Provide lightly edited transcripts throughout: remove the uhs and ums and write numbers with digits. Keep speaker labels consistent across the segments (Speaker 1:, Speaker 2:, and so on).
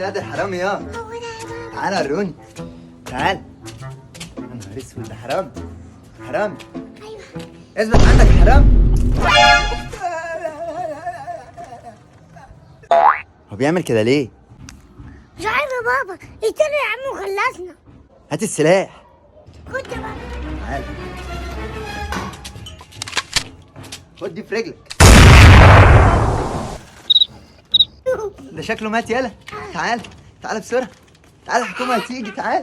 Speaker 1: يا ده الحرامي يا تعال وروني. تعال. يا نهار اسود، ده حرامي حرامي.
Speaker 2: ايوه
Speaker 1: اثبت عندك يا حرامي. هو بيعمل كده ليه؟
Speaker 2: مش عارف يا بابا، اشتري يا عم وخلصنا.
Speaker 1: هات السلاح.
Speaker 2: خد يا بابا.
Speaker 1: تعال خد دي في رجلك. ده شكله مات يالا. تعال تعال بسرعة، تعال الحكومة هتيجي. تعال.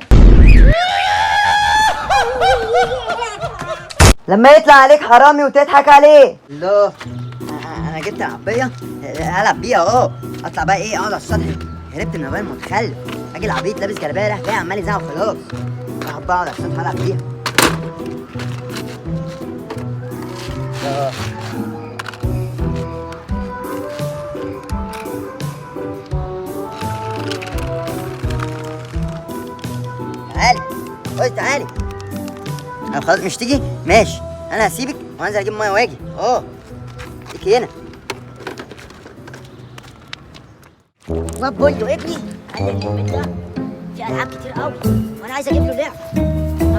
Speaker 3: لما يطلع عليك حرامي وتضحك عليه.
Speaker 1: الله، انا جبت العربية هلعب بيها اهو. اطلع بقى ايه، اقعد على السطح. هربت من الراجل المتخلف. راجل عبيط لابس جلابيه رايح جاي عمال يزعق وخلاص. اقعد بقى على السطح هلعب بيها. تعالي خد تعالي. طب خلاص مش تيجي؟ ماشي، انا هسيبك وانزل اجيب ميه واجي. ليكي هنا.
Speaker 4: واد بولدو ابني قال لي البيت ده في العاب كتير قوي وانا عايز اجيب له لعب.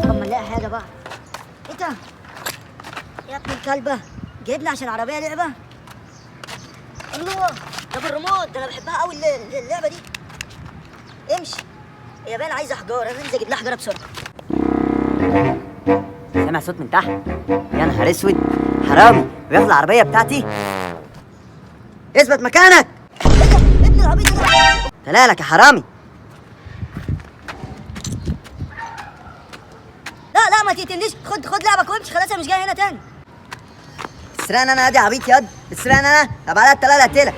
Speaker 4: طب اما نلاقي حاجه بقى. ايه ده يا ابن الكلبه، جايب لي عشان العربيه لعبه؟ الله، ده بالريموت، ده انا بحبها قوي اللعبه دي. امشي، هي باين عايزه حجاره، انا انزل اجيب لها حجاره بسرعه.
Speaker 3: سامع صوت من تحت. يا نهار اسود، حرامي وياخد العربيه بتاعتي. اثبت مكانك.
Speaker 4: ابن العبيط ده.
Speaker 3: تلالك يا حرامي.
Speaker 4: لا ما تقتلنيش، خد لعبك وامشي خلاص، انا مش جاي هنا تاني.
Speaker 3: تسرقني انا؟ ادي عبيط ياض، تسرقني انا؟ طب على التلاله اقتلك.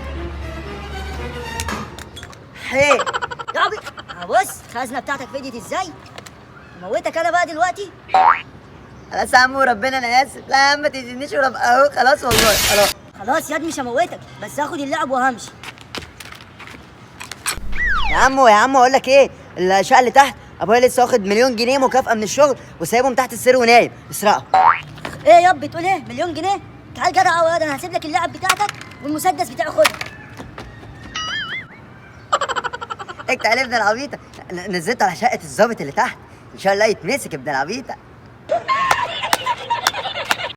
Speaker 3: حي
Speaker 4: يا عبيط، بص الخزنه بتاعتك فديت ازاي؟ موتك انا بقى دلوقتي.
Speaker 3: خلاص يا عم وربنا انا اسف. لا يا عم ما تاذينيش اهو خلاص والله خلاص.
Speaker 4: خلاص ياد مش هموتك، بس هاخد اللعب وهمشي.
Speaker 3: يا عم اقول لك ايه، الشقه اللي تحت ابويا لسه واخد 1,000,000 جنيه مكافاه من الشغل وسايبهم تحت السرير ونايم. اسرقهم.
Speaker 4: ايه ياب بتقول ايه؟ 1,000,000 جنيه؟ تعال جدع قوي ياض، انا هسيب لك اللعب بتاعتك والمسدس بتاعي خده.
Speaker 3: انت ابن العبيطه، نزلت على شقه الظابط اللي تحت، ان شاء الله يتمسك ابن العبيطه.